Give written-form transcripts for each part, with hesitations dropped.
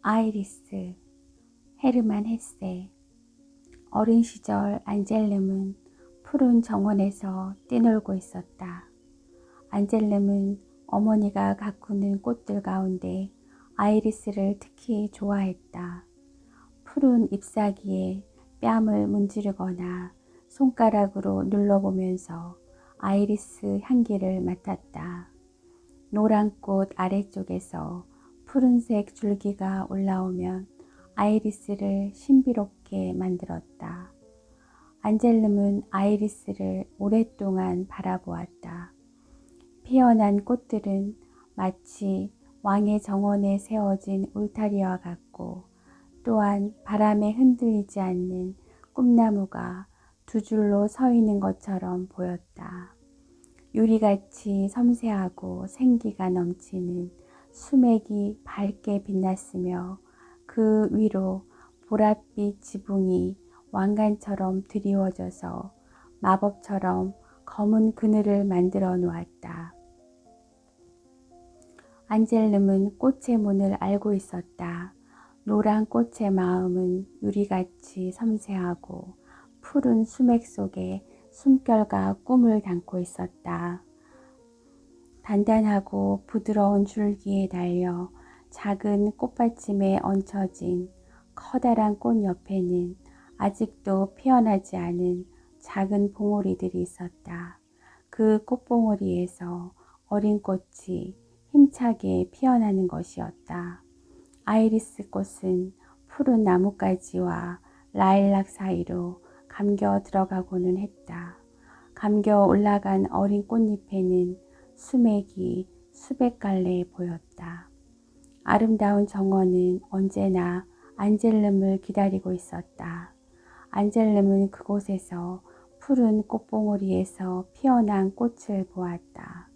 아이리스, 헤르만 헤세. 어린 시절 안젤름은 푸른 정원에서 뛰놀고 있었다. 안젤름은 어머니가 가꾸는 꽃들 가운데 아이리스를 특히 좋아했다. 푸른 잎사귀에 뺨을 문지르거나 손가락으로 눌러보면서 아이리스 향기를 맡았다. 노란 꽃 아래쪽에서 푸른색 줄기가 올라오면 아이리스를 신비롭게 만들었다. 안젤름은 아이리스를 오랫동안 바라보았다. 피어난 꽃들은 마치 왕의 정원에 세워진 울타리와 같고, 또한 바람에 흔들리지 않는 꿈나무가 두 줄로 서 있는 것처럼 보였다. 유리같이 섬세하고 생기가 넘치는 수맥이 밝게 빛났으며 그 위로 보랏빛 지붕이 왕관처럼 드리워져서 마법처럼 검은 그늘을 만들어 놓았다. 안젤름은 꽃의 문을 알고 있었다. 노란 꽃의 마음은 유리같이 섬세하고 푸른 수맥 속에 숨결과 꿈을 담고 있었다. 단단하고 부드러운 줄기에 달려 작은 꽃받침에 얹혀진 커다란 꽃 옆에는 아직도 피어나지 않은 작은 봉오리들이 있었다. 그 꽃봉오리에서 어린 꽃이 힘차게 피어나는 것이었다. 아이리스 꽃은 푸른 나뭇가지와 라일락 사이로 감겨 들어가고는 했다. 감겨 올라간 어린 꽃잎에는 수맥이 수백 갈래 보였다. 아름다운 정원은 언제나 안젤름을 기다리고 있었다. 안젤름은 그곳에서 푸른 꽃봉오리에서 피어난 꽃을 보았다.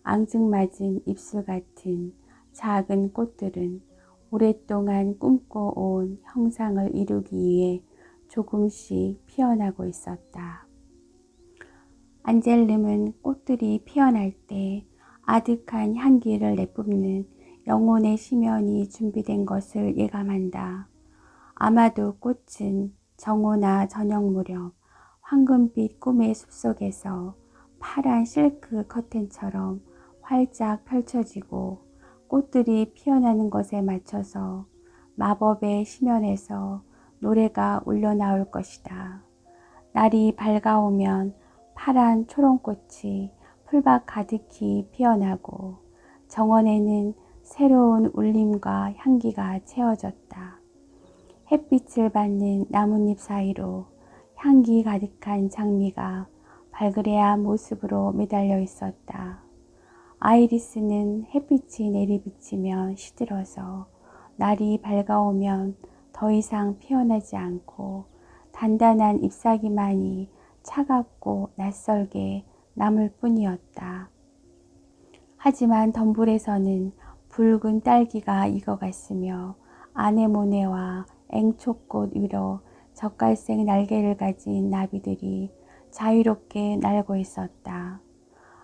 앙증맞은 입술 같은 작은 꽃들은 오랫동안 꿈꿔온 형상을 이루기 위해 조금씩 피어나고 있었다. 안젤름은 꽃들이 피어날 때 아득한 향기를 내뿜는 영혼의 심연이 준비된 것을 예감한다. 아마도 꽃은 정오나 저녁 무렵 황금빛 꿈의 숲속에서 파란 실크 커튼처럼 활짝 펼쳐지고 꽃들이 피어나는 것에 맞춰서 마법의 심연에서 노래가 울려나올 것이다. 날이 밝아오면 파란 초롱꽃이 풀밭 가득히 피어나고 정원에는 새로운 울림과 향기가 채워졌다. 햇빛을 받는 나뭇잎 사이로 향기 가득한 장미가 발그레한 모습으로 매달려 있었다. 아이리스는 햇빛이 내리비치면 시들어서 날이 밝아오면 더 이상 피어나지 않고 단단한 잎사귀만이 차갑고 낯설게 남을 뿐이었다. 하지만 덤불에서는 붉은 딸기가 익어갔으며 아네모네와 앵초꽃 위로 젓갈색 날개를 가진 나비들이 자유롭게 날고 있었다.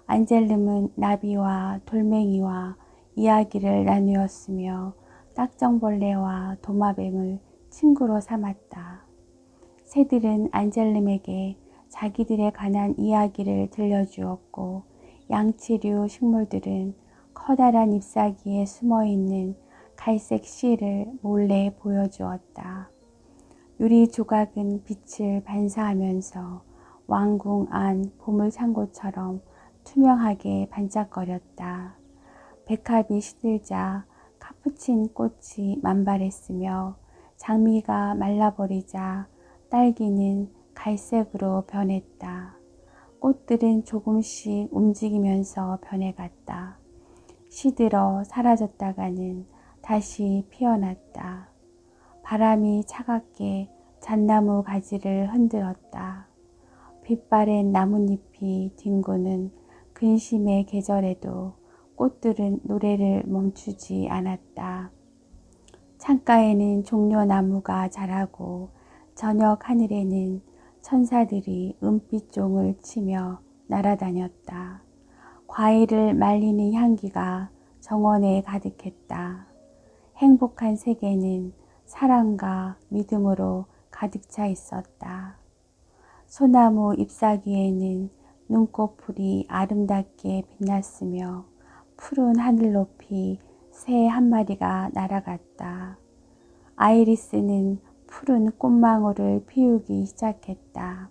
안젤름은 나비와 돌멩이와 이야기를 나누었으며 딱정벌레와 도마뱀을 친구로 삼았다. 새들은 안젤름에게 자기들에 관한 이야기를 들려주었고 양치류 식물들은 커다란 잎사귀에 숨어있는 갈색 씨를 몰래 보여주었다. 유리 조각은 빛을 반사하면서 왕궁 안 보물창고처럼 투명하게 반짝거렸다. 백합이 시들자 카푸친 꽃이 만발했으며 장미가 말라버리자 딸기는 갈색으로 변했다. 꽃들은 조금씩 움직이면서 변해갔다. 시들어 사라졌다가는 다시 피어났다. 바람이 차갑게 잣나무 가지를 흔들었다. 빛바랜 나뭇잎이 뒹구는 근심의 계절에도 꽃들은 노래를 멈추지 않았다. 창가에는 종려나무가 자라고 저녁 하늘에는 천사들이 은빛종을 치며 날아다녔다. 과일을 말리는 향기가 정원에 가득했다. 행복한 세계는 사랑과 믿음으로 가득 차 있었다. 소나무 잎사귀에는 눈꽃풀이 아름답게 빛났으며 푸른 하늘 높이 새 한 마리가 날아갔다. 아이리스는 푸른 꽃망울을 피우기 시작했다.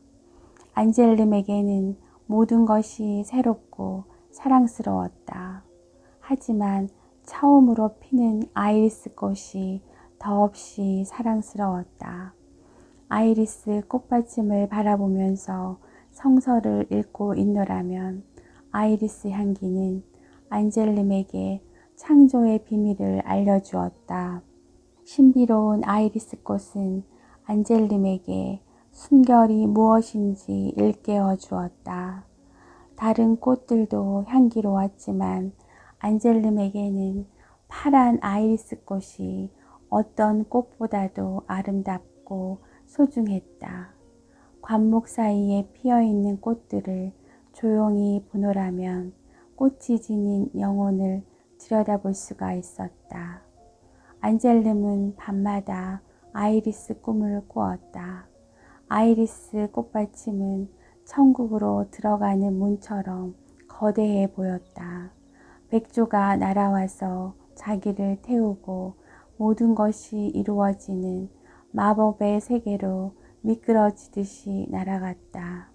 안젤름에게는 모든 것이 새롭고 사랑스러웠다. 하지만 처음으로 피는 아이리스 꽃이 더없이 사랑스러웠다. 아이리스 꽃받침을 바라보면서 성서를 읽고 있노라면 아이리스 향기는 안젤름에게 창조의 비밀을 알려주었다. 신비로운 아이리스 꽃은 안젤름에게 순결이 무엇인지 일깨워 주었다. 다른 꽃들도 향기로웠지만 안젤름에게는 파란 아이리스 꽃이 어떤 꽃보다도 아름답고 소중했다. 관목 사이에 피어있는 꽃들을 조용히 보노라면 꽃이 지닌 영혼을 들여다볼 수가 있었다. 안젤름은 밤마다 아이리스 꿈을 꾸었다. 아이리스 꽃받침은 천국으로 들어가는 문처럼 거대해 보였다. 백조가 날아와서 자기를 태우고 모든 것이 이루어지는 마법의 세계로 미끄러지듯이 날아갔다.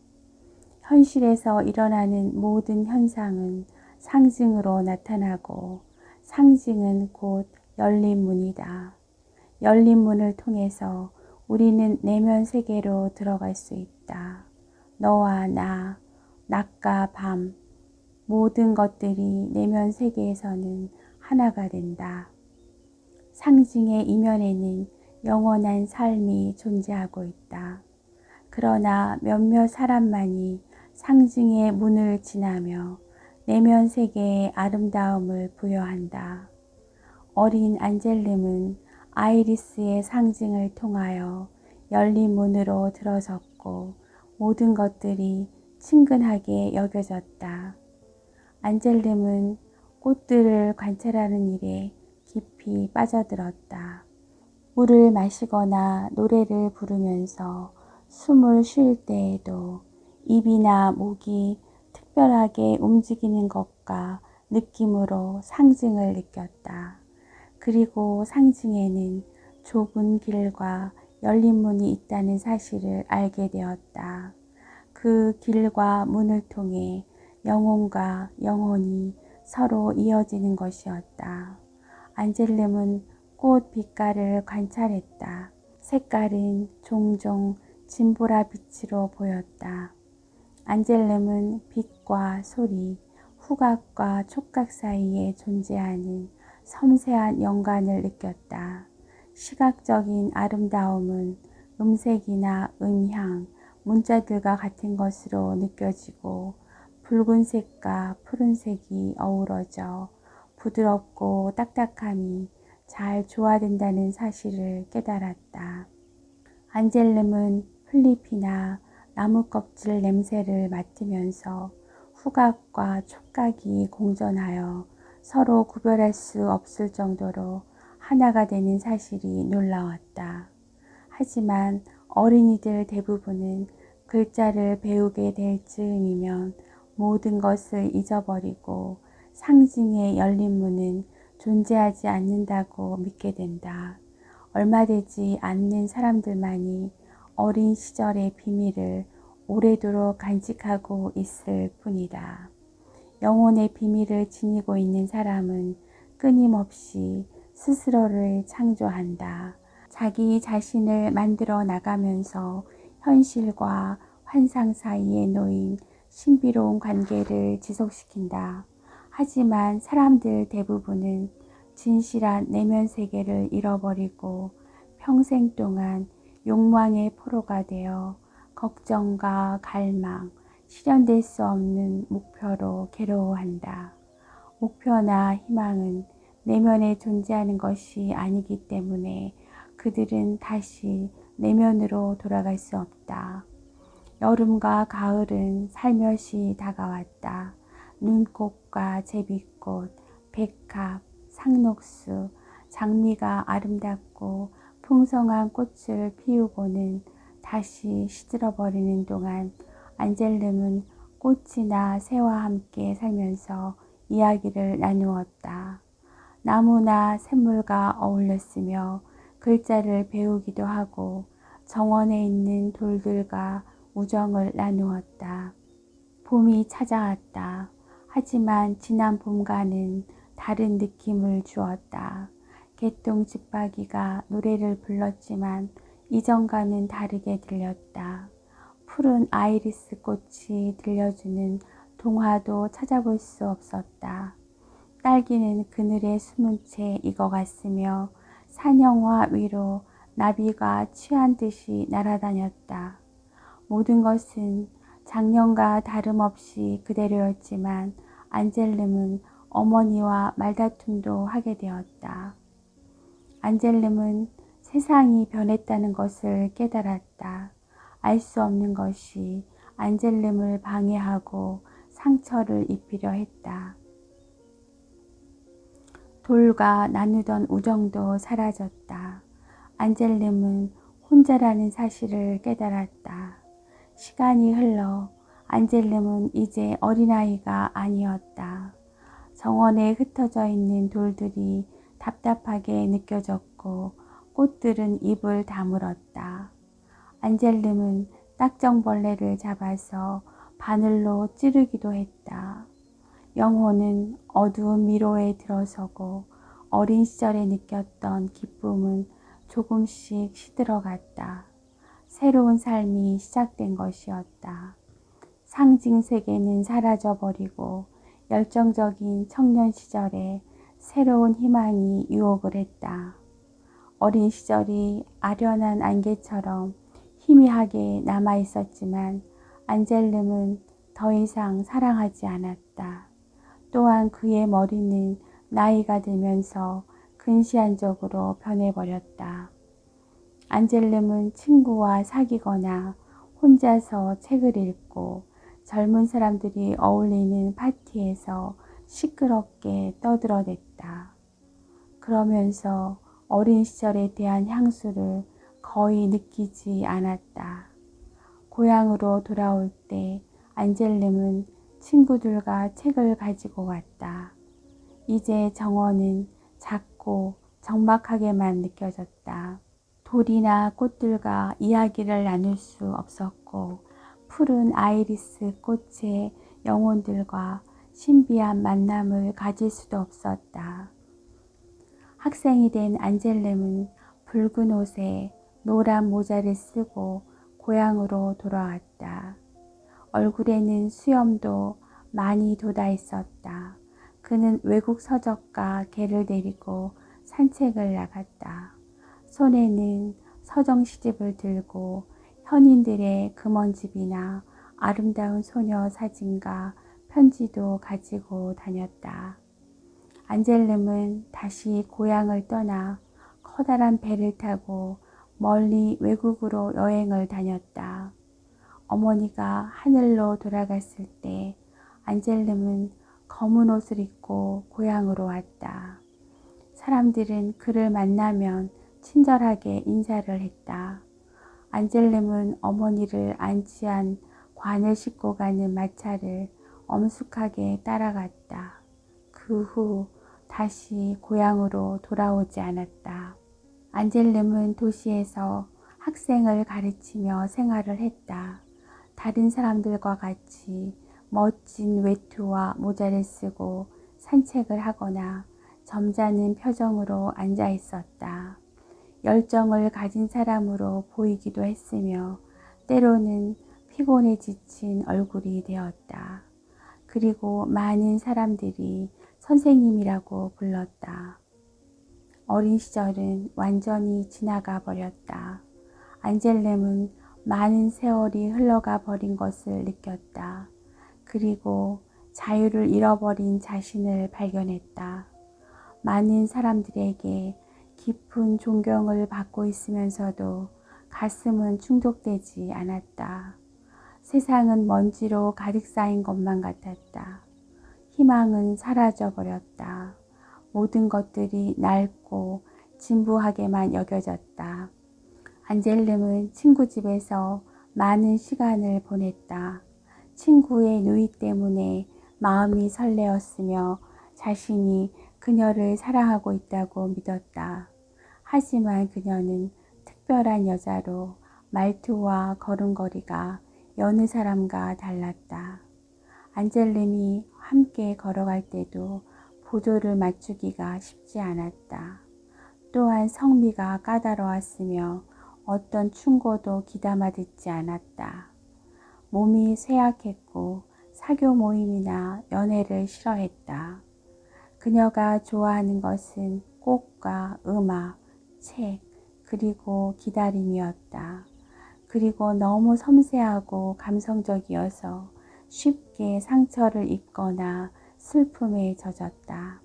현실에서 일어나는 모든 현상은 상징으로 나타나고 상징은 곧 열린 문이다. 열린 문을 통해서 우리는 내면 세계로 들어갈 수 있다. 너와 나, 낮과 밤, 모든 것들이 내면 세계에서는 하나가 된다. 상징의 이면에는 영원한 삶이 존재하고 있다. 그러나 몇몇 사람만이 상징의 문을 지나며 내면 세계의 아름다움을 부여한다. 어린 안젤름은 아이리스의 상징을 통하여 열린 문으로 들어섰고 모든 것들이 친근하게 여겨졌다. 안젤름은 꽃들을 관찰하는 일에 깊이 빠져들었다. 물을 마시거나 노래를 부르면서 숨을 쉴 때에도 입이나 목이 특별하게 움직이는 것과 느낌으로 상징을 느꼈다. 그리고 상징에는 좁은 길과 열린 문이 있다는 사실을 알게 되었다. 그 길과 문을 통해 영혼과 영혼이 서로 이어지는 것이었다. 안젤름은 꽃 빛깔을 관찰했다. 색깔은 종종 진보라 빛으로 보였다. 안젤름은 빛과 소리, 후각과 촉각 사이에 존재하는 섬세한 연관을 느꼈다. 시각적인 아름다움은 음색이나 음향, 문자들과 같은 것으로 느껴지고 붉은색과 푸른색이 어우러져 부드럽고 딱딱함이 잘 조화된다는 사실을 깨달았다. 안젤름은 풀잎이나 나무 껍질 냄새를 맡으면서 후각과 촉각이 공존하여 서로 구별할 수 없을 정도로 하나가 되는 사실이 놀라웠다. 하지만 어린이들 대부분은 글자를 배우게 될 즈음이면 모든 것을 잊어버리고 상징의 열린 문은 존재하지 않는다고 믿게 된다. 얼마 되지 않는 사람들만이 어린 시절의 비밀을 오래도록 간직하고 있을 뿐이다. 영혼의 비밀을 지니고 있는 사람은 끊임없이 스스로를 창조한다. 자기 자신을 만들어 나가면서 현실과 환상 사이에 놓인 신비로운 관계를 지속시킨다. 하지만 사람들 대부분은 진실한 내면 세계를 잃어버리고 평생 동안 욕망의 포로가 되어 걱정과 갈망, 실현될 수 없는 목표로 괴로워한다. 목표나 희망은 내면에 존재하는 것이 아니기 때문에 그들은 다시 내면으로 돌아갈 수 없다. 여름과 가을은 살며시 다가왔다. 눈꽃과 제비꽃, 백합, 상록수, 장미가 아름답고 풍성한 꽃을 피우고는 다시 시들어버리는 동안 안젤름은 꽃이나 새와 함께 살면서 이야기를 나누었다. 나무나 샘물과 어울렸으며 글자를 배우기도 하고 정원에 있는 돌들과 우정을 나누었다. 봄이 찾아왔다. 하지만 지난 봄과는 다른 느낌을 주었다. 개똥집박이가 노래를 불렀지만 이전과는 다르게 들렸다. 푸른 아이리스 꽃이 들려주는 동화도 찾아볼 수 없었다. 딸기는 그늘에 숨은 채 익어갔으며 산영화 위로 나비가 취한 듯이 날아다녔다. 모든 것은 작년과 다름없이 그대로였지만 안젤름은 어머니와 말다툼도 하게 되었다. 안젤름은 세상이 변했다는 것을 깨달았다. 알 수 없는 것이 안젤름을 방해하고 상처를 입히려 했다. 돌과 나누던 우정도 사라졌다. 안젤름은 혼자라는 사실을 깨달았다. 시간이 흘러 안젤름은 이제 어린아이가 아니었다. 정원에 흩어져 있는 돌들이 답답하게 느껴졌고 꽃들은 입을 다물었다. 안젤름은 딱정벌레를 잡아서 바늘로 찌르기도 했다. 영혼은 어두운 미로에 들어서고 어린 시절에 느꼈던 기쁨은 조금씩 시들어갔다. 새로운 삶이 시작된 것이었다. 상징 세계는 사라져버리고 열정적인 청년 시절에 새로운 희망이 유혹을 했다. 어린 시절이 아련한 안개처럼 희미하게 남아있었지만 안젤름은 더 이상 사랑하지 않았다. 또한 그의 머리는 나이가 들면서 근시안적으로 변해버렸다. 안젤름은 친구와 사귀거나 혼자서 책을 읽고 젊은 사람들이 어울리는 파티에서 시끄럽게 떠들어댔다. 그러면서 어린 시절에 대한 향수를 거의 느끼지 않았다. 고향으로 돌아올 때 안젤름은 친구들과 책을 가지고 왔다. 이제 정원은 작고 적막하게만 느껴졌다. 돌이나 꽃들과 이야기를 나눌 수 없었고 푸른 아이리스 꽃의 영혼들과 신비한 만남을 가질 수도 없었다. 학생이 된 안젤름은 붉은 옷에 노란 모자를 쓰고 고향으로 돌아왔다. 얼굴에는 수염도 많이 돋아 있었다. 그는 외국 서적가 개를 데리고 산책을 나갔다. 손에는 서정 시집을 들고 현인들의 금원집이나 아름다운 소녀 사진과 편지도 가지고 다녔다. 안젤름은 다시 고향을 떠나 커다란 배를 타고 멀리 외국으로 여행을 다녔다. 어머니가 하늘로 돌아갔을 때 안젤름은 검은 옷을 입고 고향으로 왔다. 사람들은 그를 만나면 친절하게 인사를 했다. 안젤름은 어머니를 안치한 관을 싣고 가는 마차를 엄숙하게 따라갔다. 그 후 다시 고향으로 돌아오지 않았다. 안젤름은 도시에서 학생을 가르치며 생활을 했다. 다른 사람들과 같이 멋진 외투와 모자를 쓰고 산책을 하거나 점잖은 표정으로 앉아 있었다. 열정을 가진 사람으로 보이기도 했으며 때로는 피곤해 지친 얼굴이 되었다. 그리고 많은 사람들이 선생님이라고 불렀다. 어린 시절은 완전히 지나가 버렸다. 안젤름은 많은 세월이 흘러가 버린 것을 느꼈다. 그리고 자유를 잃어버린 자신을 발견했다. 많은 사람들에게 깊은 존경을 받고 있으면서도 가슴은 충족되지 않았다. 세상은 먼지로 가득 쌓인 것만 같았다. 희망은 사라져 버렸다. 모든 것들이 낡고 진부하게만 여겨졌다. 안젤름은 친구 집에서 많은 시간을 보냈다. 친구의 누이 때문에 마음이 설레었으며 자신이 그녀를 사랑하고 있다고 믿었다. 하지만 그녀는 특별한 여자로 말투와 걸음걸이가 여느 사람과 달랐다. 안젤름이 함께 걸어갈 때도 보조를 맞추기가 쉽지 않았다. 또한 성미가 까다로웠으며 어떤 충고도 귀담아 듣지 않았다. 몸이 쇠약했고 사교 모임이나 연애를 싫어했다. 그녀가 좋아하는 것은 꽃과 음악, 책, 그리고 기다림이었다. 그리고 너무 섬세하고 감성적이어서 쉽게 상처를 입거나 슬픔에 젖었다.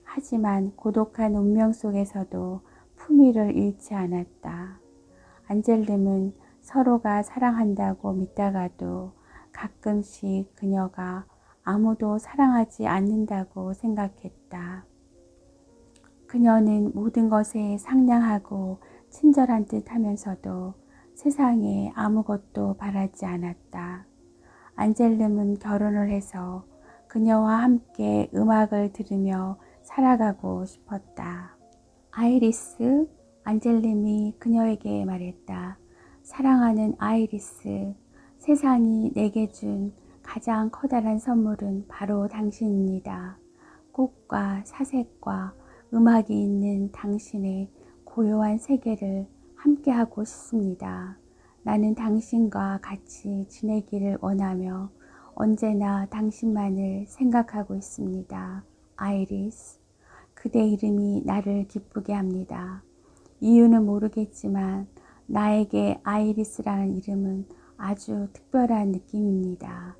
하지만 고독한 운명 속에서도 품위를 잃지 않았다. 안젤름은 서로가 사랑한다고 믿다가도 가끔씩 그녀가 아무도 사랑하지 않는다고 생각했다. 그녀는 모든 것에 상냥하고 친절한 듯 하면서도 세상에 아무것도 바라지 않았다. 안젤름은 결혼을 해서 그녀와 함께 음악을 들으며 살아가고 싶었다. 아이리스, 안젤름이 그녀에게 말했다. 사랑하는 아이리스, 세상이 내게 준 가장 커다란 선물은 바로 당신입니다. 꽃과 사색과 음악이 있는 당신의 고요한 세계를 함께하고 싶습니다. 나는 당신과 같이 지내기를 원하며 언제나 당신만을 생각하고 있습니다. 아이리스, 그대 이름이 나를 기쁘게 합니다. 이유는 모르겠지만 나에게 아이리스라는 이름은 아주 특별한 느낌입니다.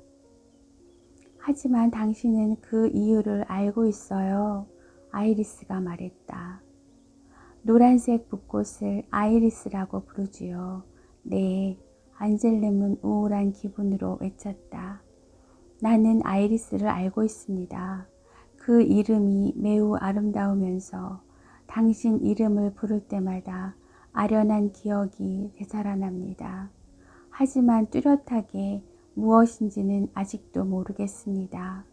하지만 당신은 그 이유를 알고 있어요. 아이리스가 말했다. 노란색 붓꽃을 아이리스라고 부르지요. 네, 안젤름은 우울한 기분으로 외쳤다. 나는 아이리스를 알고 있습니다. 그 이름이 매우 아름다우면서 당신 이름을 부를 때마다 아련한 기억이 되살아납니다. 하지만 뚜렷하게 무엇인지는 아직도 모르겠습니다.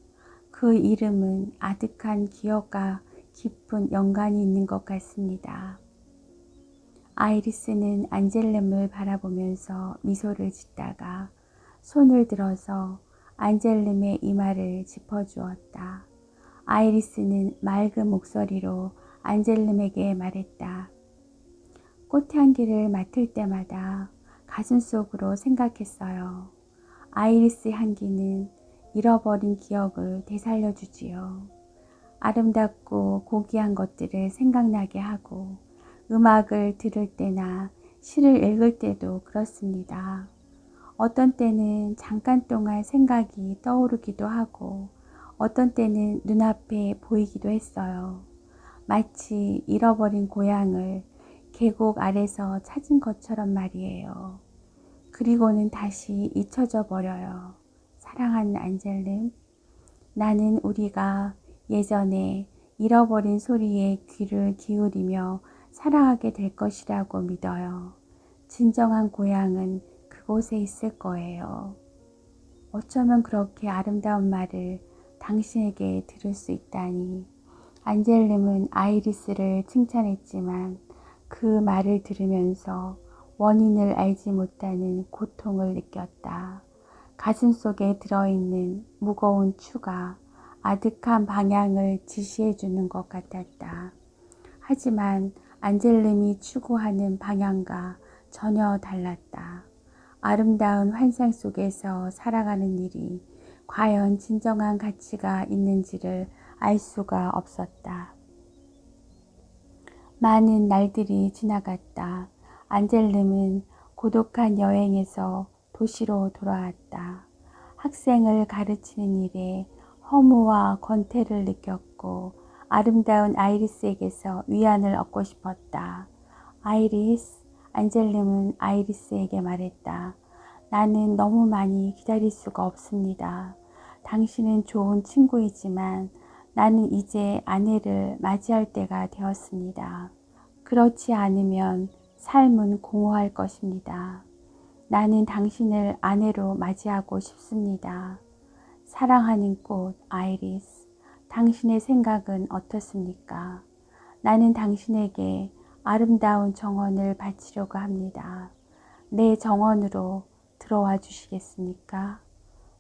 그 이름은 아득한 기억과 깊은 연관이 있는 것 같습니다. 아이리스는 안젤름을 바라보면서 미소를 짓다가 손을 들어서 안젤름의 이마를 짚어주었다. 아이리스는 맑은 목소리로 안젤름에게 말했다. 꽃향기를 맡을 때마다 가슴속으로 생각했어요. 아이리스 향기는 잃어버린 기억을 되살려주지요. 아름답고 고귀한 것들을 생각나게 하고 음악을 들을 때나 시를 읽을 때도 그렇습니다. 어떤 때는 잠깐 동안 생각이 떠오르기도 하고 어떤 때는 눈앞에 보이기도 했어요. 마치 잃어버린 고향을 계곡 아래서 찾은 것처럼 말이에요. 그리고는 다시 잊혀져 버려요. 사랑하는 안젤름, 나는 우리가 예전에 잃어버린 소리에 귀를 기울이며 살아가게 될 것이라고 믿어요. 진정한 고향은 그곳에 있을 거예요. 어쩌면 그렇게 아름다운 말을 당신에게 들을 수 있다니. 안젤름은 아이리스를 칭찬했지만 그 말을 들으면서 원인을 알지 못하는 고통을 느꼈다. 가슴속에 들어있는 무거운 추가, 아득한 방향을 지시해 주는 것 같았다. 하지만 안젤름이 추구하는 방향과 전혀 달랐다. 아름다운 환상 속에서 살아가는 일이 과연 진정한 가치가 있는지를 알 수가 없었다. 많은 날들이 지나갔다. 안젤름은 고독한 여행에서 도시로 돌아왔다. 학생을 가르치는 일에 허무와 권태를 느꼈고 아름다운 아이리스에게서 위안을 얻고 싶었다. 아이리스, 안젤름은 아이리스에게 말했다. 나는 너무 많이 기다릴 수가 없습니다. 당신은 좋은 친구이지만 나는 이제 아내를 맞이할 때가 되었습니다. 그렇지 않으면 삶은 공허할 것입니다. 나는 당신을 아내로 맞이하고 싶습니다. 사랑하는 꽃 아이리스, 당신의 생각은 어떻습니까? 나는 당신에게 아름다운 정원을 바치려고 합니다. 내 정원으로 들어와 주시겠습니까?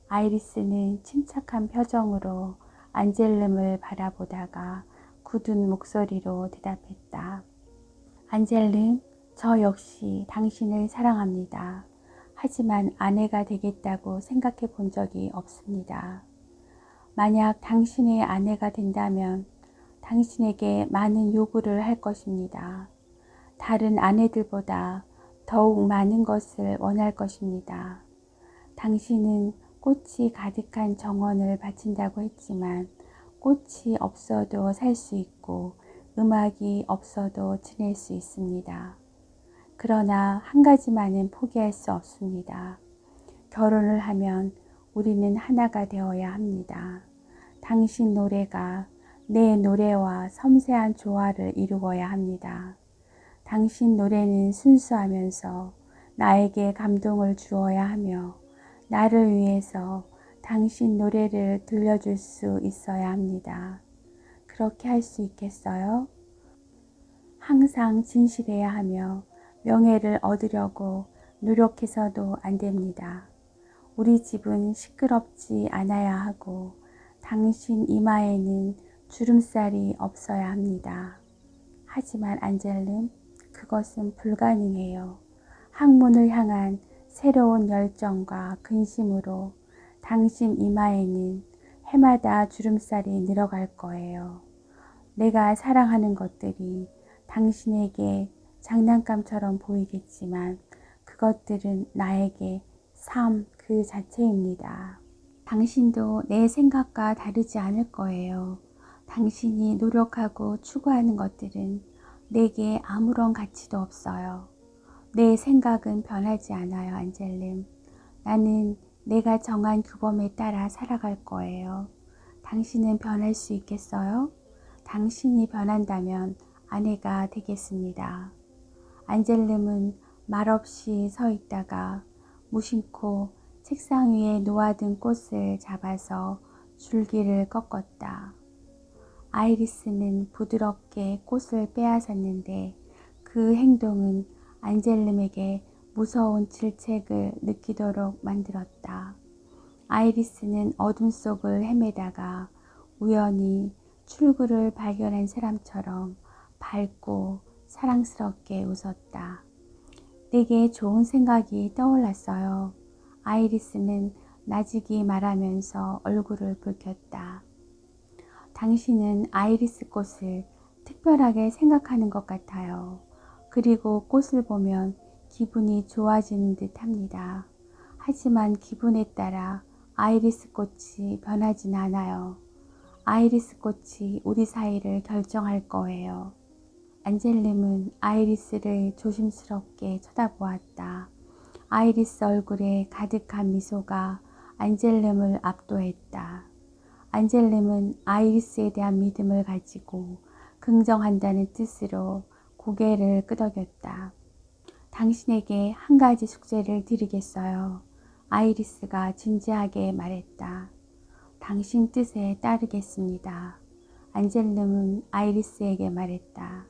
아이리스는 침착한 표정으로 안젤름을 바라보다가 굳은 목소리로 대답했다. 안젤름, 저 역시 당신을 사랑합니다. 하지만 아내가 되겠다고 생각해 본 적이 없습니다. 만약 당신의 아내가 된다면 당신에게 많은 요구를 할 것입니다. 다른 아내들보다 더욱 많은 것을 원할 것입니다. 당신은 꽃이 가득한 정원을 바친다고 했지만 꽃이 없어도 살 수 있고 음악이 없어도 지낼 수 있습니다. 그러나 한 가지만은 포기할 수 없습니다. 결혼을 하면 우리는 하나가 되어야 합니다. 당신 노래가 내 노래와 섬세한 조화를 이루어야 합니다. 당신 노래는 순수하면서 나에게 감동을 주어야 하며 나를 위해서 당신 노래를 들려줄 수 있어야 합니다. 그렇게 할 수 있겠어요? 항상 진실해야 하며 명예를 얻으려고 노력해서도 안 됩니다. 우리 집은 시끄럽지 않아야 하고 당신 이마에는 주름살이 없어야 합니다. 하지만 안젤름, 그것은 불가능해요. 학문을 향한 새로운 열정과 근심으로 당신 이마에는 해마다 주름살이 늘어갈 거예요. 내가 사랑하는 것들이 당신에게 장난감처럼 보이겠지만 그것들은 나에게 삶 그 자체입니다. 당신도 내 생각과 다르지 않을 거예요. 당신이 노력하고 추구하는 것들은 내게 아무런 가치도 없어요. 내 생각은 변하지 않아요, 안젤름. 나는 내가 정한 규범에 따라 살아갈 거예요. 당신은 변할 수 있겠어요? 당신이 변한다면 아내가 되겠습니다. 안젤름은 말없이 서 있다가 무심코 책상 위에 놓아둔 꽃을 잡아서 줄기를 꺾었다. 아이리스는 부드럽게 꽃을 빼앗았는데 그 행동은 안젤름에게 무서운 질책을 느끼도록 만들었다. 아이리스는 어둠 속을 헤매다가 우연히 출구를 발견한 사람처럼 밝고 사랑스럽게 웃었다. 내게 좋은 생각이 떠올랐어요. 아이리스는 나직이 말하면서 얼굴을 붉혔다. 당신은 아이리스 꽃을 특별하게 생각하는 것 같아요. 그리고 꽃을 보면 기분이 좋아지는 듯 합니다. 하지만 기분에 따라 아이리스 꽃이 변하진 않아요. 아이리스 꽃이 우리 사이를 결정할 거예요. 안젤름은 아이리스를 조심스럽게 쳐다보았다. 아이리스 얼굴에 가득한 미소가 안젤름을 압도했다. 안젤름은 아이리스에 대한 믿음을 가지고 긍정한다는 뜻으로 고개를 끄덕였다. 당신에게 한 가지 숙제를 드리겠어요. 아이리스가 진지하게 말했다. 당신 뜻에 따르겠습니다. 안젤름은 아이리스에게 말했다.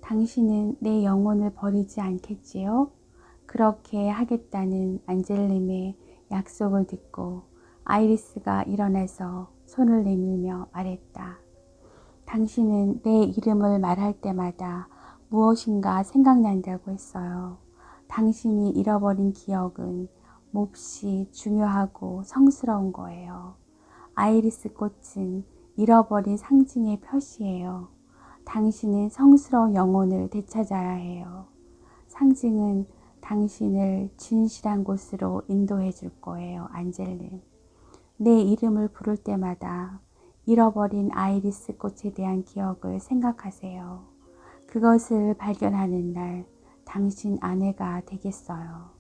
당신은 내 영혼을 버리지 않겠지요? 그렇게 하겠다는 안젤름의 약속을 듣고 아이리스가 일어나서 손을 내밀며 말했다. 당신은 내 이름을 말할 때마다 무엇인가 생각난다고 했어요. 당신이 잃어버린 기억은 몹시 중요하고 성스러운 거예요. 아이리스 꽃은 잃어버린 상징의 표시예요. 당신은 성스러운 영혼을 되찾아야 해요. 상징은 당신을 진실한 곳으로 인도해 줄 거예요, 안젤름. 내 이름을 부를 때마다 잃어버린 아이리스 꽃에 대한 기억을 생각하세요. 그것을 발견하는 날 당신 아내가 되겠어요.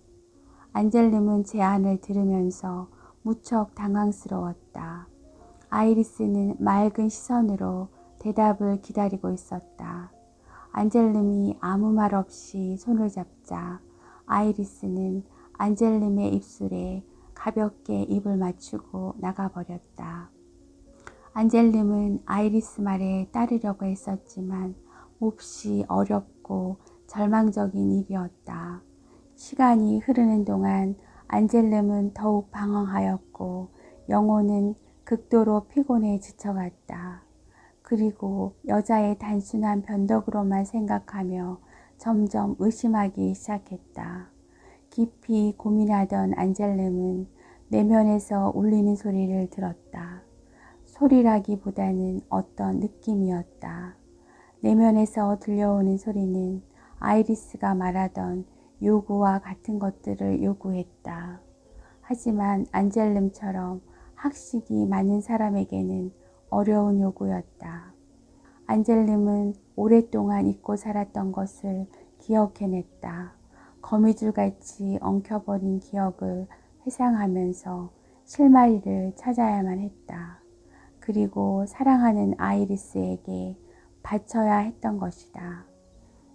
안젤름은 제안을 들으면서 무척 당황스러웠다. 아이리스는 맑은 시선으로 대답을 기다리고 있었다. 안젤름이 아무 말 없이 손을 잡자 아이리스는 안젤름의 입술에 가볍게 입을 맞추고 나가버렸다. 안젤름은 아이리스 말에 따르려고 했었지만 몹시 어렵고 절망적인 일이었다. 시간이 흐르는 동안 안젤름은 더욱 방황하였고 영혼은 극도로 피곤해 지쳐갔다. 그리고 여자의 단순한 변덕으로만 생각하며 점점 의심하기 시작했다. 깊이 고민하던 안젤름은 내면에서 울리는 소리를 들었다. 소리라기보다는 어떤 느낌이었다. 내면에서 들려오는 소리는 아이리스가 말하던 요구와 같은 것들을 요구했다. 하지만 안젤름처럼 학식이 많은 사람에게는 어려운 요구였다. 안젤름은 오랫동안 잊고 살았던 것을 기억해냈다. 거미줄같이 엉켜버린 기억을 회상하면서 실마리를 찾아야만 했다. 그리고 사랑하는 아이리스에게 바쳐야 했던 것이다.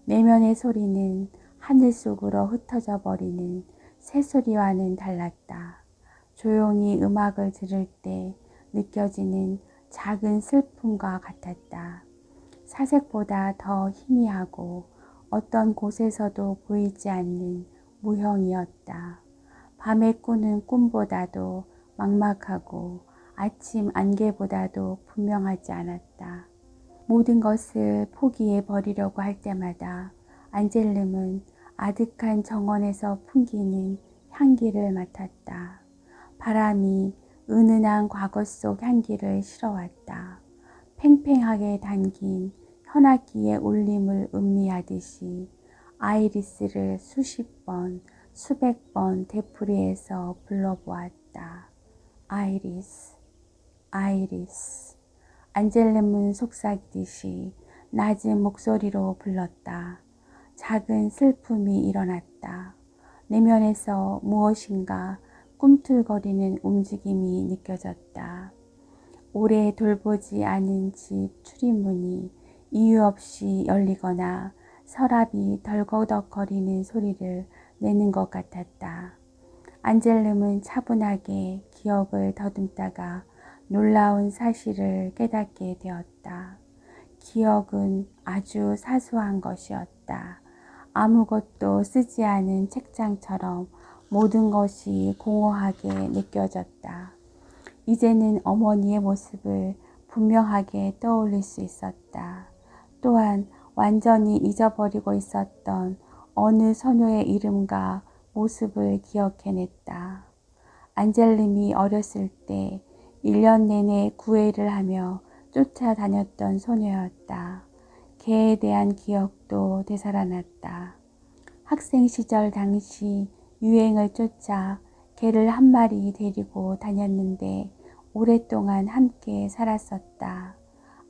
내면의 소리는 하늘 속으로 흩어져 버리는 새소리와는 달랐다. 조용히 음악을 들을 때 느껴지는 작은 슬픔과 같았다. 사색보다 더 희미하고 어떤 곳에서도 보이지 않는 무형이었다. 밤에 꾸는 꿈보다도 막막하고 아침 안개보다도 분명하지 않았다. 모든 것을 포기해 버리려고 할 때마다 안젤름은 아득한 정원에서 풍기는 향기를 맡았다. 바람이 은은한 과거 속 향기를 실어왔다. 팽팽하게 담긴 현악기의 울림을 음미하듯이 아이리스를 수십 번, 수백 번 되풀이해서 불러보았다. 아이리스, 아이리스. 안젤름은 속삭이듯이 낮은 목소리로 불렀다. 작은 슬픔이 일어났다. 내면에서 무엇인가 꿈틀거리는 움직임이 느껴졌다. 오래 돌보지 않은 집 출입문이 이유 없이 열리거나 서랍이 덜거덕거리는 소리를 내는 것 같았다. 안젤름은 차분하게 기억을 더듬다가 놀라운 사실을 깨닫게 되었다. 기억은 아주 사소한 것이었다. 아무것도 쓰지 않은 책장처럼 모든 것이 공허하게 느껴졌다. 이제는 어머니의 모습을 분명하게 떠올릴 수 있었다. 또한 완전히 잊어버리고 있었던 어느 소녀의 이름과 모습을 기억해냈다. 안젤름이 어렸을 때 1년 내내 구애를 하며 쫓아다녔던 소녀였다. 개에 대한 기억도 되살아났다. 학생 시절 당시 유행을 쫓아 개를 한 마리 데리고 다녔는데 오랫동안 함께 살았었다.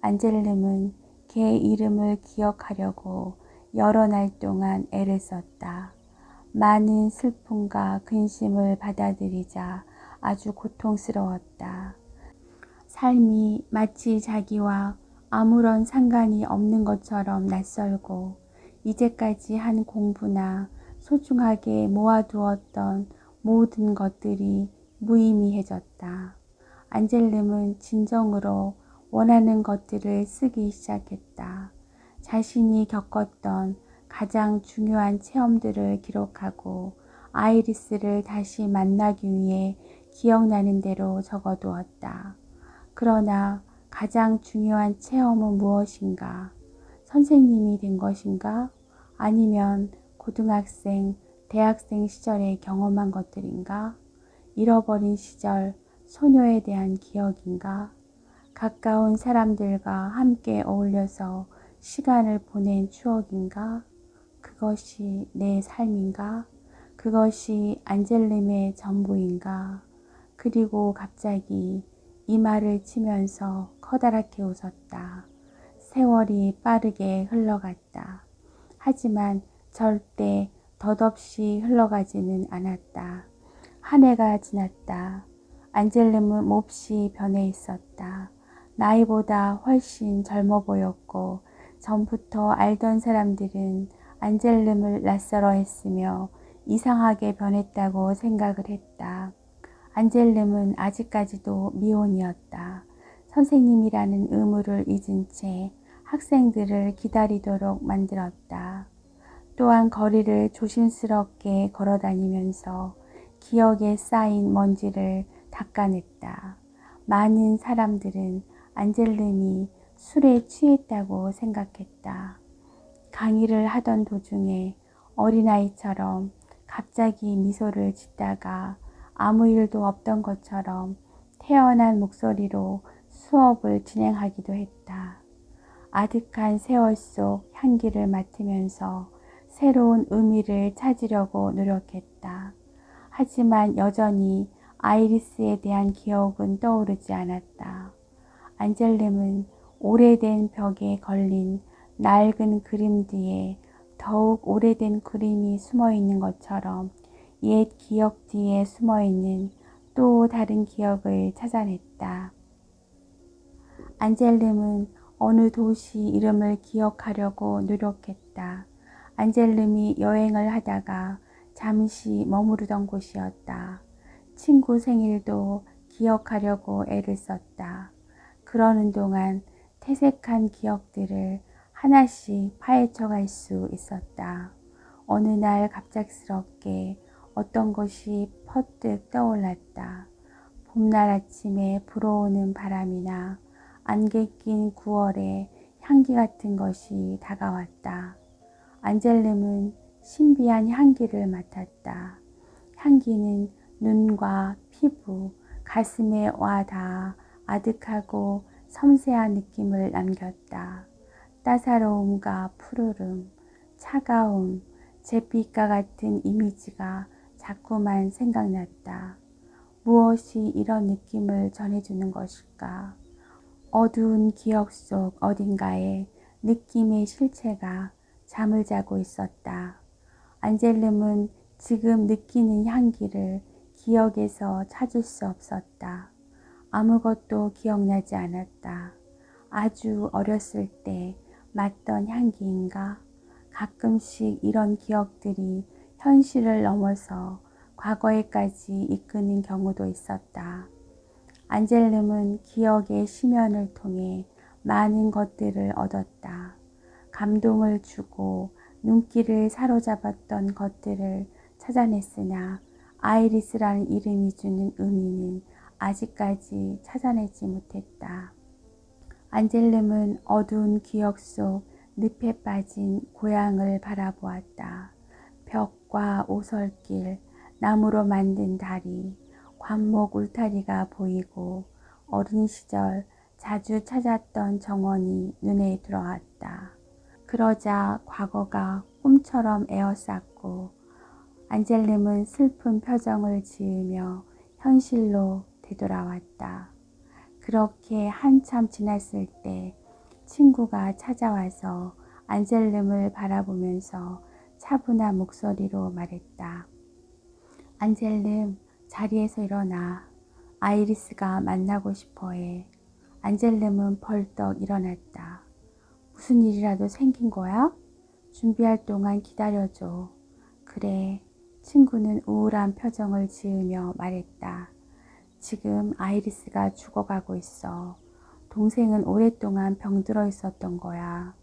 안젤름은 개 이름을 기억하려고 여러 날 동안 애를 썼다. 많은 슬픔과 근심을 받아들이자 아주 고통스러웠다. 삶이 마치 자기와 아무런 상관이 없는 것처럼 낯설고 이제까지 한 공부나 소중하게 모아두었던 모든 것들이 무의미해졌다. 안젤름은 진정으로 원하는 것들을 쓰기 시작했다. 자신이 겪었던 가장 중요한 체험들을 기록하고 아이리스를 다시 만나기 위해 기억나는 대로 적어두었다. 그러나 가장 중요한 체험은 무엇인가? 선생님이 된 것인가? 아니면 고등학생, 대학생 시절에 경험한 것들인가? 잃어버린 시절 소녀에 대한 기억인가? 가까운 사람들과 함께 어울려서 시간을 보낸 추억인가? 그것이 내 삶인가? 그것이 안젤름의 전부인가? 그리고 갑자기 이마를 치면서 커다랗게 웃었다. 세월이 빠르게 흘러갔다. 하지만 절대 덧없이 흘러가지는 않았다. 한 해가 지났다. 안젤름은 몹시 변해 있었다. 나이보다 훨씬 젊어 보였고 전부터 알던 사람들은 안젤름을 낯설어 했으며 이상하게 변했다고 생각을 했다. 안젤름은 아직까지도 미혼이었다. 선생님이라는 의무를 잊은 채 학생들을 기다리도록 만들었다. 또한 거리를 조심스럽게 걸어다니면서 기억에 쌓인 먼지를 닦아냈다. 많은 사람들은 안젤름이 술에 취했다고 생각했다. 강의를 하던 도중에 어린아이처럼 갑자기 미소를 짓다가 아무 일도 없던 것처럼 태연한 목소리로 수업을 진행하기도 했다. 아득한 세월 속 향기를 맡으면서 새로운 의미를 찾으려고 노력했다. 하지만 여전히 아이리스에 대한 기억은 떠오르지 않았다. 안젤름은 오래된 벽에 걸린 낡은 그림 뒤에 더욱 오래된 그림이 숨어 있는 것처럼 옛 기억 뒤에 숨어 있는 또 다른 기억을 찾아냈다. 안젤름은 어느 도시 이름을 기억하려고 노력했다. 안젤름이 여행을 하다가 잠시 머무르던 곳이었다. 친구 생일도 기억하려고 애를 썼다. 그러는 동안 퇴색한 기억들을 하나씩 파헤쳐 갈 수 있었다. 어느 날 갑작스럽게 어떤 것이 퍼뜩 떠올랐다. 봄날 아침에 불어오는 바람이나 안개 낀 9월의 향기 같은 것이 다가왔다. 안젤름은 신비한 향기를 맡았다. 향기는 눈과 피부, 가슴에 와닿아 아득하고 섬세한 느낌을 남겼다. 따사로움과 푸르름, 차가움, 잿빛과 같은 이미지가 자꾸만 생각났다. 무엇이 이런 느낌을 전해주는 것일까? 어두운 기억 속 어딘가에 느낌의 실체가 잠을 자고 있었다. 안젤름은 지금 느끼는 향기를 기억에서 찾을 수 없었다. 아무것도 기억나지 않았다. 아주 어렸을 때 맡던 향기인가? 가끔씩 이런 기억들이 현실을 넘어서 과거에까지 이끄는 경우도 있었다. 안젤름은 기억의 심연을 통해 많은 것들을 얻었다. 감동을 주고 눈길을 사로잡았던 것들을 찾아냈으나 아이리스라는 이름이 주는 의미는 아직까지 찾아내지 못했다. 안젤름은 어두운 기억 속 늪에 빠진 고향을 바라보았다. 벽과 오솔길, 나무로 만든 다리, 관목 울타리가 보이고 어린 시절 자주 찾았던 정원이 눈에 들어왔다. 그러자 과거가 꿈처럼 에워쌌고 안젤름은 슬픈 표정을 지으며 현실로 되돌아왔다. 그렇게 한참 지났을 때 친구가 찾아와서 안젤름을 바라보면서 차분한 목소리로 말했다. 안젤름, 자리에서 일어나. 아이리스가 만나고 싶어해. 안젤름은 벌떡 일어났다. 무슨 일이라도 생긴 거야? 준비할 동안 기다려줘. 그래. 친구는 우울한 표정을 지으며 말했다. 지금 아이리스가 죽어가고 있어. 동생은 오랫동안 병들어 있었던 거야.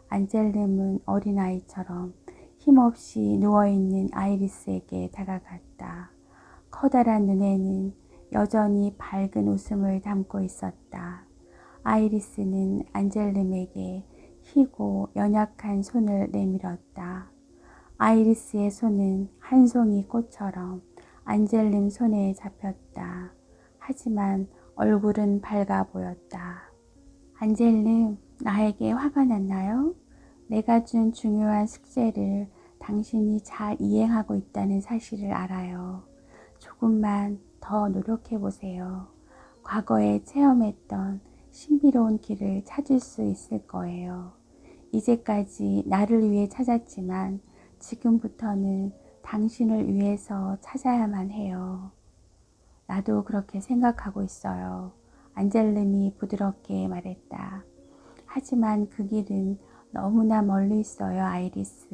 안젤름은 어린아이처럼 힘없이 누워있는 아이리스에게 다가갔다. 커다란 눈에는 여전히 밝은 웃음을 담고 있었다. 아이리스는 안젤름에게 희고 연약한 손을 내밀었다. 아이리스의 손은 한 송이 꽃처럼 안젤름 손에 잡혔다. 하지만 얼굴은 밝아 보였다. 안젤름, 나에게 화가 났나요? 내가 준 중요한 숙제를 당신이 잘 이행하고 있다는 사실을 알아요. 조금만 더 노력해 보세요. 과거에 체험했던 신비로운 길을 찾을 수 있을 거예요. 이제까지 나를 위해 찾았지만 지금부터는 당신을 위해서 찾아야만 해요. 나도 그렇게 생각하고 있어요. 안젤름이 부드럽게 말했다. 하지만 그 길은 너무나 멀리 있어요, 아이리스.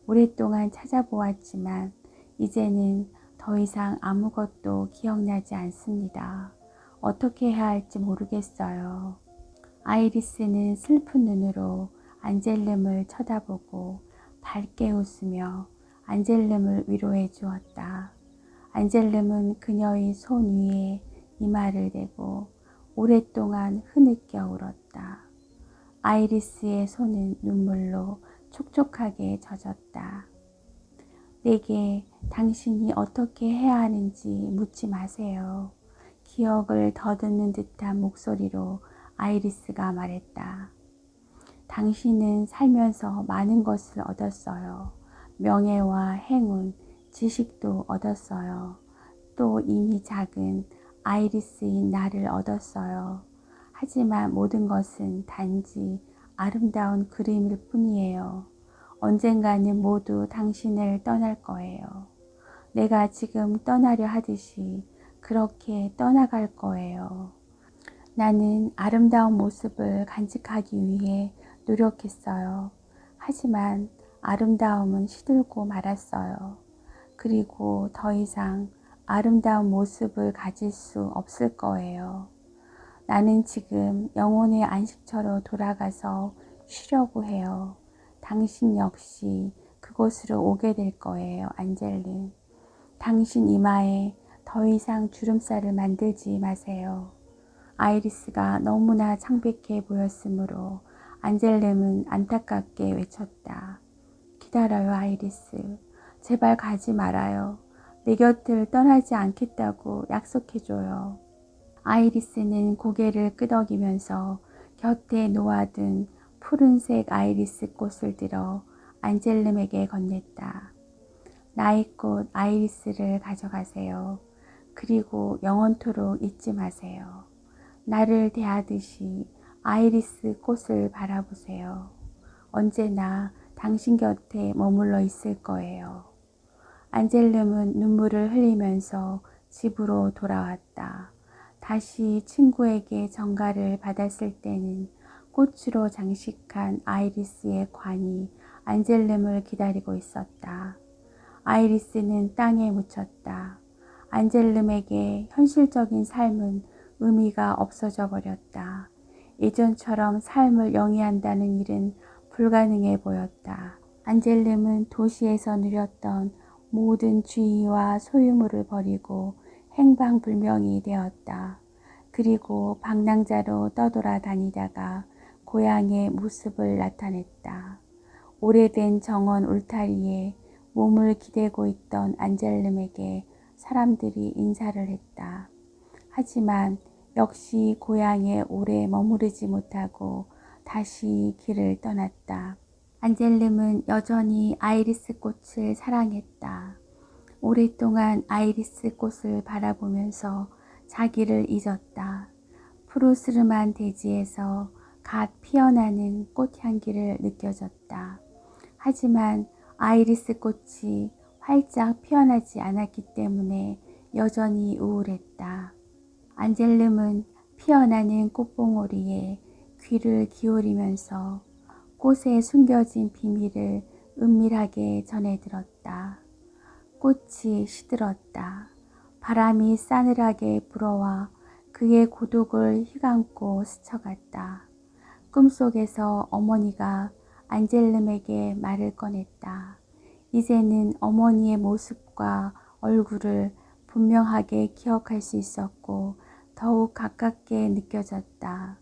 오랫동안 찾아보았지만 이제는 더 이상 아무것도 기억나지 않습니다. 어떻게 해야 할지 모르겠어요. 아이리스는 슬픈 눈으로 안젤름을 쳐다보고 밝게 웃으며 안젤름을 위로해 주었다. 안젤름은 그녀의 손 위에 이마를 대고 오랫동안 흐느껴 울었다. 아이리스의 손은 눈물로 촉촉하게 젖었다. 내게 당신이 어떻게 해야 하는지 묻지 마세요. 기억을 더듬는 듯한 목소리로 아이리스가 말했다. 당신은 살면서 많은 것을 얻었어요. 명예와 행운, 지식도 얻었어요. 또 이미 작은 아이리스인 나를 얻었어요. 하지만 모든 것은 단지 아름다운 그림일 뿐이에요. 언젠가는 모두 당신을 떠날 거예요. 내가 지금 떠나려 하듯이 그렇게 떠나갈 거예요. 나는 아름다운 모습을 간직하기 위해 노력했어요. 하지만 아름다움은 시들고 말았어요. 그리고 더 이상 아름다운 모습을 가질 수 없을 거예요. 나는 지금 영혼의 안식처로 돌아가서 쉬려고 해요. 당신 역시 그곳으로 오게 될 거예요, 안젤름. 당신 이마에 더 이상 주름살을 만들지 마세요. 아이리스가 너무나 창백해 보였으므로 안젤름은 안타깝게 외쳤다. 기다려요, 아이리스. 제발 가지 말아요. 내 곁을 떠나지 않겠다고 약속해줘요. 아이리스는 고개를 끄덕이면서 곁에 놓아둔 푸른색 아이리스 꽃을 들어 안젤름에게 건넸다. 나의 꽃 아이리스를 가져가세요. 그리고 영원토록 잊지 마세요. 나를 대하듯이 아이리스 꽃을 바라보세요. 언제나 당신 곁에 머물러 있을 거예요. 안젤름은 눈물을 흘리면서 집으로 돌아왔다. 다시 친구에게 전가를 받았을 때는 꽃으로 장식한 아이리스의 관이 안젤름을 기다리고 있었다. 아이리스는 땅에 묻혔다. 안젤름에게 현실적인 삶은 의미가 없어져 버렸다. 예전처럼 삶을 영위한다는 일은 불가능해 보였다. 안젤름은 도시에서 누렸던 모든 주의와 소유물을 버리고 행방불명이 되었다. 그리고 방랑자로 떠돌아다니다가 고향의 모습을 나타냈다. 오래된 정원 울타리에 몸을 기대고 있던 안젤름에게 사람들이 인사를 했다. 하지만 역시 고향에 오래 머무르지 못하고 다시 길을 떠났다. 안젤름은 여전히 아이리스 꽃을 사랑했다. 오랫동안 아이리스 꽃을 바라보면서 자기를 잊었다. 푸르스름한 대지에서 갓 피어나는 꽃향기를 느껴졌다. 하지만 아이리스 꽃이 활짝 피어나지 않았기 때문에 여전히 우울했다. 안젤름은 피어나는 꽃봉오리에 귀를 기울이면서 꽃에 숨겨진 비밀을 은밀하게 전해들었다. 꽃이 시들었다. 바람이 싸늘하게 불어와 그의 고독을 휘감고 스쳐갔다. 꿈속에서 어머니가 안젤름에게 말을 꺼냈다. 이제는 어머니의 모습과 얼굴을 분명하게 기억할 수 있었고 더욱 가깝게 느껴졌다.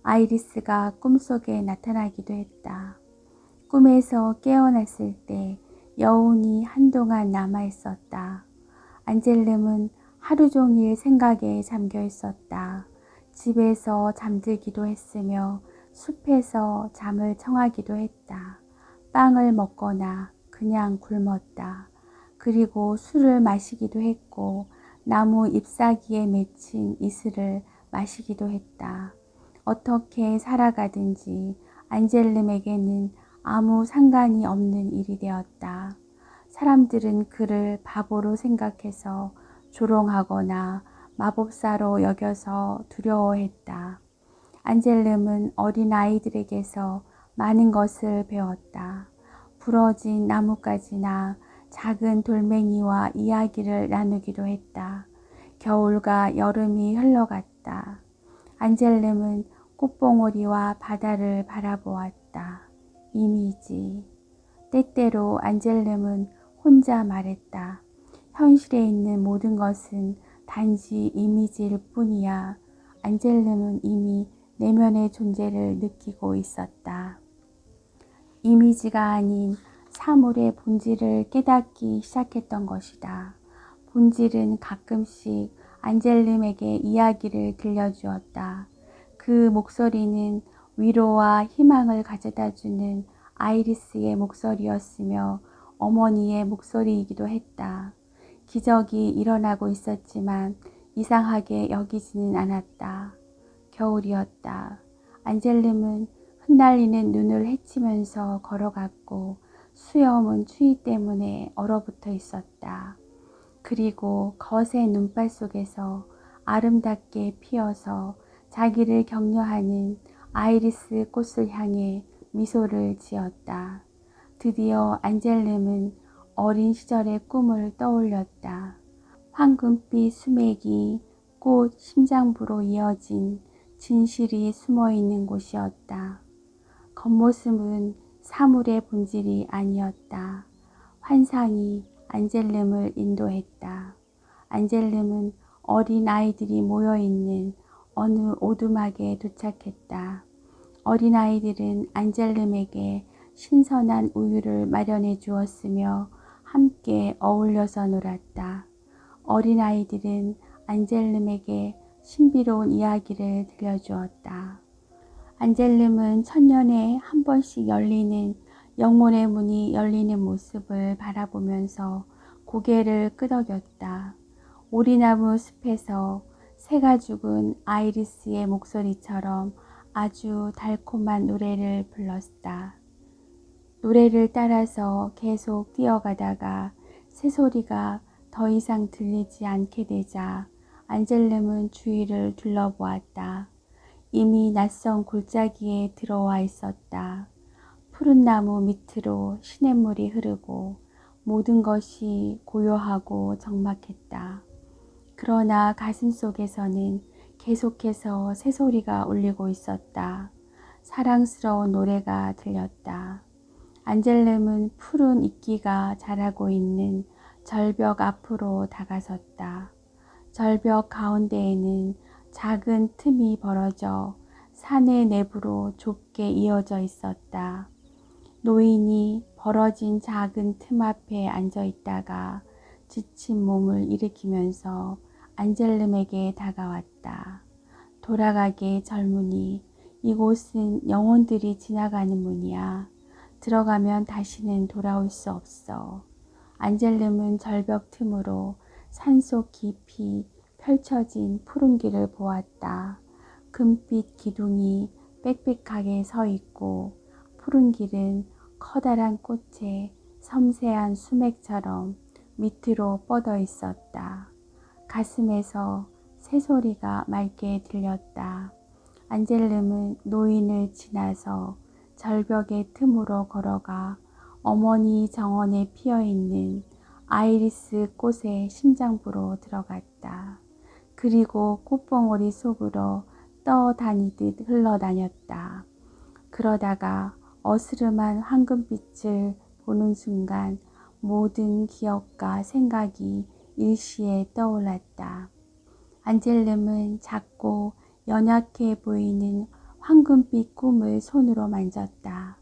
아이리스가 꿈속에 나타나기도 했다. 꿈에서 깨어났을 때 여운이 한동안 남아있었다. 안젤름은 하루 종일 생각에 잠겨 있었다. 집에서 잠들기도 했으며 숲에서 잠을 청하기도 했다. 빵을 먹거나 그냥 굶었다. 그리고 술을 마시기도 했고 나무 잎사귀에 맺힌 이슬을 마시기도 했다. 어떻게 살아가든지 안젤름에게는 아무 상관이 없는 일이 되었다. 사람들은 그를 바보로 생각해서 조롱하거나 마법사로 여겨서 두려워했다. 안젤름은 어린 아이들에게서 많은 것을 배웠다. 부러진 나뭇가지나 작은 돌멩이와 이야기를 나누기도 했다. 겨울과 여름이 흘러갔다. 안젤름은 꽃봉오리와 바다를 바라보았다. 이미지. 때때로 안젤름은 혼자 말했다. 현실에 있는 모든 것은 단지 이미지일 뿐이야. 안젤름은 이미 내면의 존재를 느끼고 있었다. 이미지가 아닌 사물의 본질을 깨닫기 시작했던 것이다. 본질은 가끔씩 안젤름에게 이야기를 들려주었다. 그 목소리는 위로와 희망을 가져다주는 아이리스의 목소리였으며 어머니의 목소리이기도 했다. 기적이 일어나고 있었지만 이상하게 여기지는 않았다. 겨울이었다. 안젤름은 흩날리는 눈을 헤치면서 걸어갔고 수염은 추위 때문에 얼어붙어 있었다. 그리고 거센 눈발 속에서 아름답게 피어서 자기를 격려하는 아이리스 꽃을 향해 미소를 지었다. 드디어 안젤름은 어린 시절의 꿈을 떠올렸다. 황금빛 수맥이 꽃 심장부로 이어진 진실이 숨어있는 곳이었다. 겉모습은 사물의 본질이 아니었다. 환상이 안젤름을 인도했다. 안젤름은 어린 아이들이 모여있는 어느 오두막에 도착했다. 어린 아이들은 안젤름에게 신선한 우유를 마련해 주었으며 함께 어울려서 놀았다. 어린 아이들은 안젤름에게 신비로운 이야기를 들려주었다. 안젤름은 천년에 한 번씩 열리는 영혼의 문이 열리는 모습을 바라보면서 고개를 끄덕였다. 오리나무 숲에서 새가 죽은 아이리스의 목소리처럼 아주 달콤한 노래를 불렀다. 노래를 따라서 계속 뛰어가다가 새소리가 더 이상 들리지 않게 되자 안젤름은 주위를 둘러보았다. 이미 낯선 골짜기에 들어와 있었다. 푸른 나무 밑으로 시냇물이 흐르고 모든 것이 고요하고 적막했다. 그러나 가슴속에서는 계속해서 새소리가 울리고 있었다. 사랑스러운 노래가 들렸다. 안젤름은 푸른 이끼가 자라고 있는 절벽 앞으로 다가섰다. 절벽 가운데에는 작은 틈이 벌어져 산의 내부로 좁게 이어져 있었다. 노인이 벌어진 작은 틈 앞에 앉아 있다가 지친 몸을 일으키면서 안젤름에게 다가왔다. 돌아가게 젊은이, 이곳은 영혼들이 지나가는 문이야. 들어가면 다시는 돌아올 수 없어. 안젤름은 절벽 틈으로 산속 깊이 펼쳐진 푸른 길을 보았다. 금빛 기둥이 빽빽하게 서 있고 푸른 길은 커다란 꽃에 섬세한 수맥처럼 밑으로 뻗어 있었다. 가슴에서 새소리가 맑게 들렸다. 안젤름은 노인을 지나서 절벽의 틈으로 걸어가 어머니 정원에 피어있는 아이리스 꽃의 심장부로 들어갔다. 그리고 꽃봉오리 속으로 떠다니듯 흘러다녔다. 그러다가 어스름한 황금빛을 보는 순간 모든 기억과 생각이 일시에 떠올랐다. 안젤름은 작고 연약해 보이는 황금빛 꿈을 손으로 만졌다.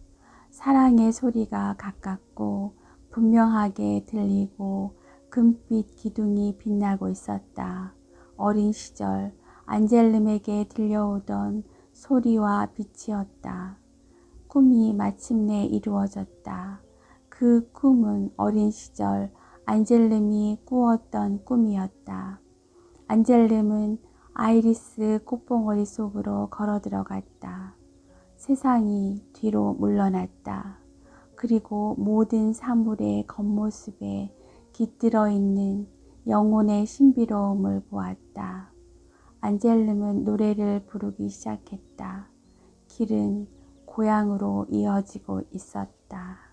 사랑의 소리가 가깝고 분명하게 들리고 금빛 기둥이 빛나고 있었다. 어린 시절 안젤름에게 들려오던 소리와 빛이었다. 꿈이 마침내 이루어졌다. 그 꿈은 어린 시절 안젤름이 꾸었던 꿈이었다. 안젤름은 아이리스 꽃봉오리 속으로 걸어 들어갔다. 세상이 뒤로 물러났다. 그리고 모든 사물의 겉모습에 깃들어 있는 영혼의 신비로움을 보았다. 안젤름은 노래를 부르기 시작했다. 길은 고향으로 이어지고 있었다.